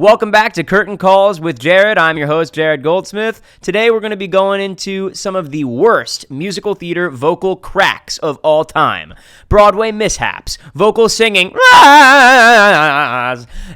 Welcome back to Curtain Calls with Jared. I'm your host, Jared Goldsmith. Today we're going to be going into some of the worst musical theater vocal cracks of all time. Broadway mishaps, vocal singing,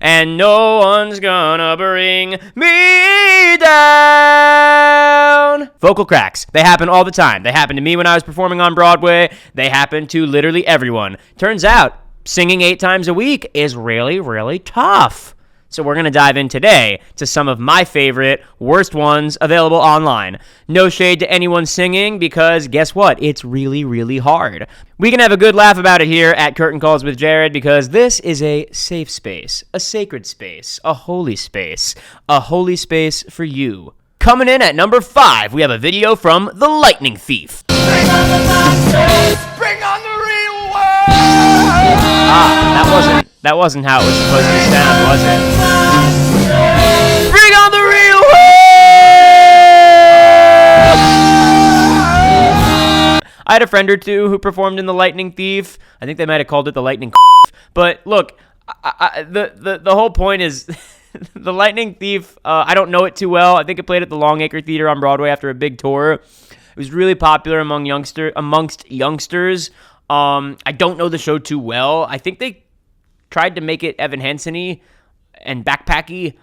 and no one's gonna bring me down. Vocal cracks. They happen all the time. They happened to me when I was performing on Broadway. They happen to literally everyone. Turns out, singing 8 times a week is really, really tough. So we're going to dive in today to some of my favorite, worst ones available online. No shade to anyone singing because guess what? It's really, really hard. We can have a good laugh about it here at Curtain Calls with Jared because this is a safe space, a sacred space, a holy space for you. Coming in at number 5, we have a video from The Lightning Thief. Bring on the monsters! Bring on the real world! That wasn't how it was supposed to sound, was it? Bring on the real world! I had a friend or two who performed in The Lightning Thief. I think they might have called it The Lightning But look, the whole point is The Lightning Thief, I don't know it too well. I think it played at the Longacre Theater on Broadway after a big tour. It was really popular amongst youngsters. I don't know the show too well. I think they tried to make it Evan Hansen-y and backpacky.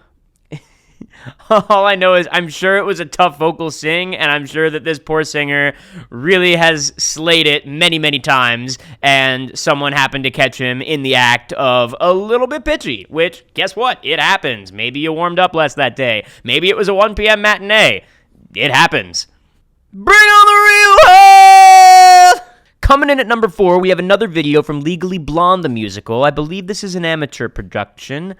All I know is I'm sure it was a tough vocal sing, and I'm sure that this poor singer really has slayed it many, many times, and someone happened to catch him in the act of a little bit pitchy, which, guess what? It happens. Maybe you warmed up less that day. Maybe it was a 1 p.m. matinee. It happens. Bring on the real world! Coming in at number 4, we have another video from Legally Blonde the musical. I believe this is an amateur production,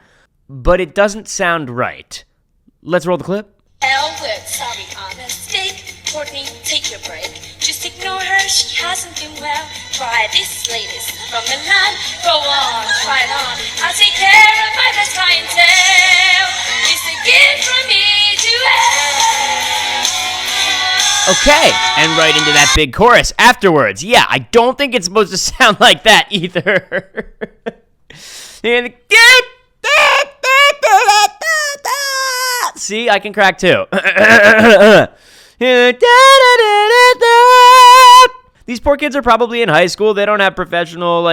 but it doesn't sound right. Let's roll the clip. Albert, sorry, our mistake. Courtney, take your break. Just ignore her, she hasn't been well. Try this latest from Milan. Go on, try it on. I'll take care of my best clientele. It's a gift from me to have. Okay, and right into that big chorus afterwards. Yeah, I don't think it's supposed to sound like that either. See, I can crack too. These poor kids are probably in high school. They don't have professional,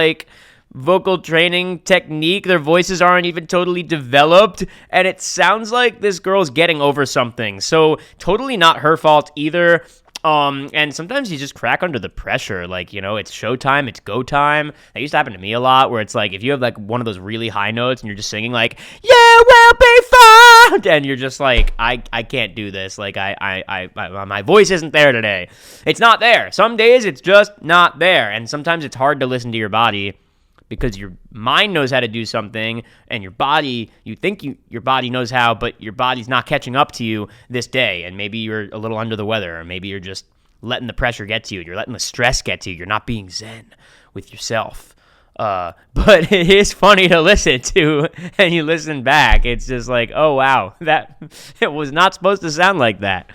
vocal training technique. Their voices aren't even totally developed, and it sounds like this girl's getting over something. So totally not her fault either. And sometimes you just crack under the pressure. It's showtime, it's go time. That used to happen to me a lot, where it's if you have one of those really high notes and you're just singing "You will be found," and you're just I can't do this. My voice isn't there today. It's not there. Some days it's just not there, and sometimes it's hard to listen to your body, because your mind knows how to do something, and your body, you think your body knows how, but your body's not catching up to you this day, and maybe you're a little under the weather, or maybe you're just letting the pressure get to you, you're letting the stress get to you, you're not being zen with yourself. But it is funny to listen to, and you listen back, it's just oh wow, it was not supposed to sound like that.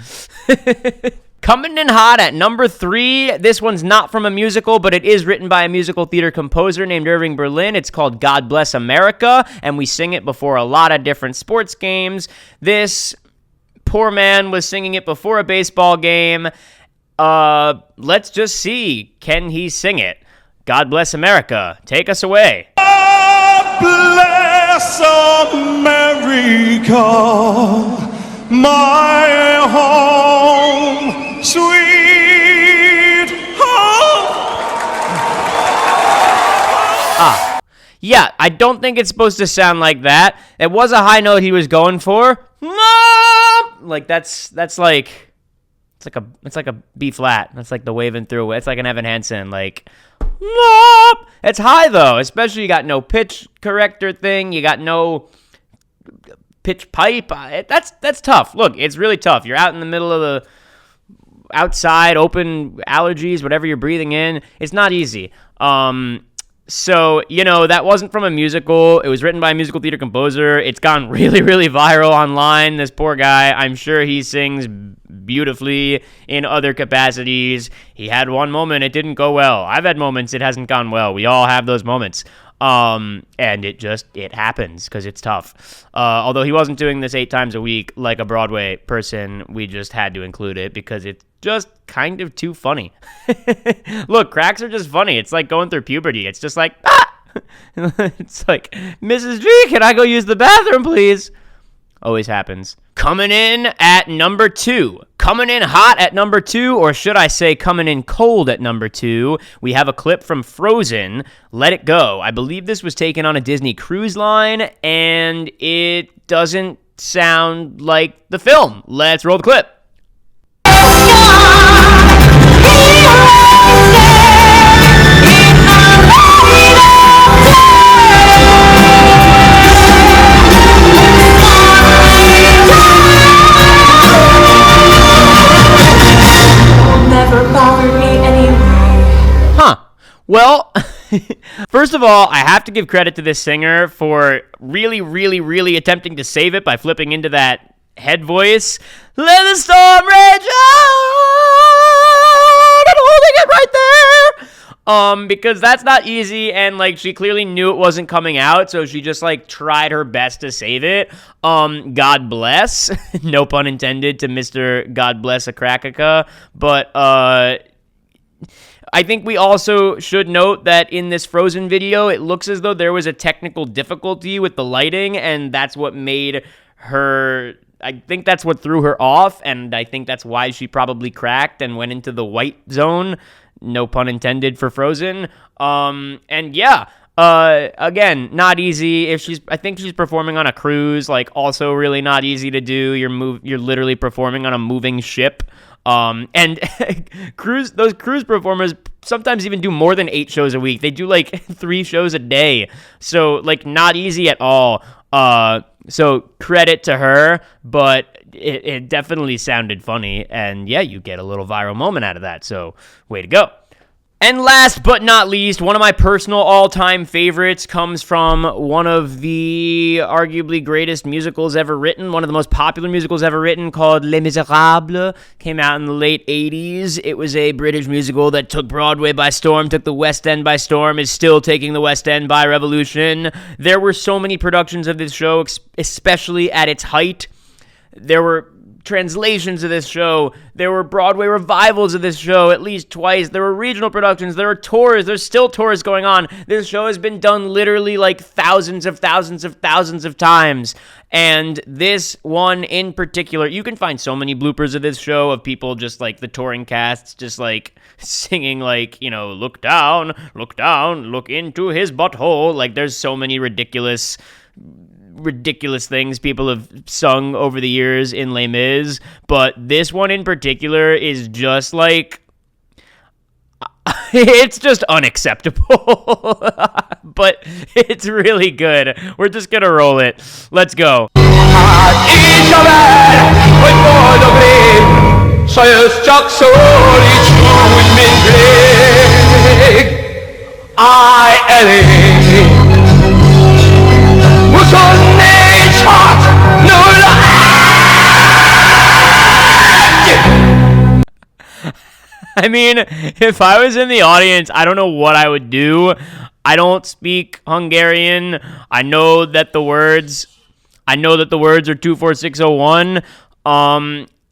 Coming in hot at number 3, this one's not from a musical, but it is written by a musical theater composer named Irving Berlin. It's called God Bless America, and we sing it before a lot of different sports games. This poor man was singing it before a baseball game. Let's just see, can he sing it? God Bless America, take us away. God bless America, my home, sweet home. Yeah, I don't think it's supposed to sound like that. It was a high note he was going for. Mom! It's like a B flat. That's like the waving through. It's like an Evan Hansen. Mom! It's high though, especially you got no pitch corrector thing. You got no pitch pipe. That's tough. Look, it's really tough. You're out in the middle of the outside, open allergies, whatever you're breathing in. It's not easy. So, that wasn't from a musical. It was written by a musical theater composer. It's gone really, really viral online. This poor guy, I'm sure he sings beautifully in other capacities. He had one moment, it didn't go well. I've had moments, it hasn't gone well. We all have those moments. And it happens because it's tough. Although he wasn't doing this 8 times a week like a Broadway person, we just had to include it because it's just kind of too funny. Look, cracks are just funny. It's like going through puberty. It's just like, ah! It's like, Mrs. G, can I go use the bathroom, please? Always happens. Coming in at number 2. Coming in hot at number 2, or should I say coming in cold at number 2, we have a clip from Frozen, Let It Go. I believe this was taken on a Disney cruise line, and it doesn't sound like the film. Let's roll the clip. Well, first of all, I have to give credit to this singer for really, really, really attempting to save it by flipping into that head voice. Let the storm rage on! I'm holding it right there! Because that's not easy, and, like, she clearly knew it wasn't coming out, so she just, like, tried her best to save it. God bless. No pun intended to Mr. God Bless a Krakaka, but, I think we also should note that in this Frozen video, it looks as though there was a technical difficulty with the lighting, and that's what made her, I think that's what threw her off, and I think that's why she probably cracked and went into the white zone. No pun intended for Frozen. And yeah, again, not easy. I think she's performing on a cruise, like also really not easy to do. You're literally performing on a moving ship. And those cruise performers sometimes even do more than 8 shows a week. They do like 3 shows a day. So like not easy at all. So credit to her, but it definitely sounded funny. And yeah, you get a little viral moment out of that. So way to go. And last but not least, one of my personal all-time favorites comes from one of the arguably greatest musicals ever written, one of the most popular musicals ever written, called Les Miserables. Came out in the late 80s. It was a British musical that took Broadway by storm, took the West End by storm, is still taking the West End by revolution. There were so many productions of this show, especially at its height. There were translations of this show. There were Broadway revivals of this show at least twice. There were regional productions. There were tours. There's still tours going on. This show has been done literally like thousands of times. And this one in particular, you can find so many bloopers of this show of people just like the touring casts just like singing like, you know, look down, look into his butthole. Like there's so many ridiculous things people have sung over the years in Les Mis, but this one in particular is just like, it's just unacceptable, but it's really good. We're just gonna roll it. Let's go. I mean, if I was in the audience, I don't know what I would do. I don't speak Hungarian. I know that the words are 24601.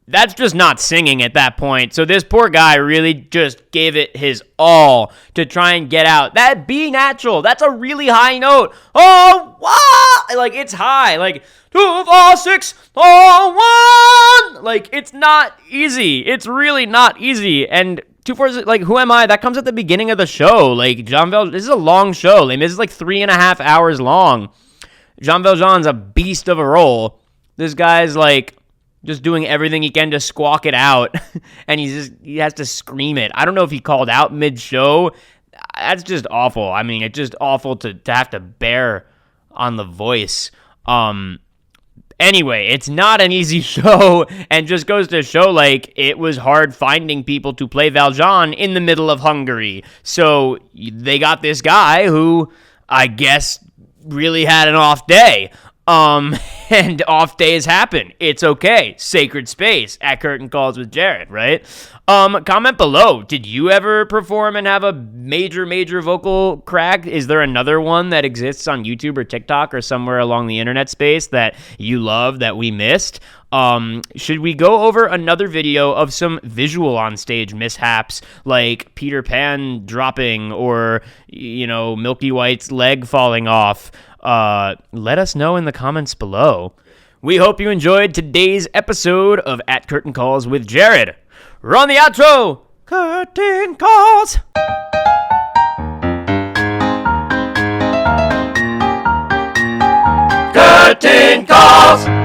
That's just not singing at that point. So this poor guy really just gave it his all to try and get out. That B natural, that's a really high note. Oh, wow! Like, it's high. Like, 24601! Like, it's not easy. It's really not easy. And 246, like, who am I? That comes at the beginning of the show. Like, Jean Valjean, this is a long show. Like, this is like 3.5 hours long. Jean Valjean's a beast of a role. This guy's, like, just doing everything he can to squawk it out, and he has to scream it. I don't know if he called out mid-show. That's just awful. I mean, it's just awful to have to bear on the voice. Anyway, it's not an easy show, and just goes to show, like, it was hard finding people to play Valjean in the middle of Hungary. So they got this guy who, I guess, really had an off day. And off days happen. It's okay. Sacred space at Curtain Calls with Jared, right? Comment below. Did you ever perform and have a major vocal crack? Is there another one that exists on YouTube or TikTok or somewhere along the internet space that you love that we missed? Should we go over another video of some visual on stage mishaps like Peter Pan dropping or, Milky White's leg falling off? Let us know in the comments below. We hope you enjoyed today's episode of At Curtain Calls with Jared. Run the outro! Curtain Calls! Curtain calls.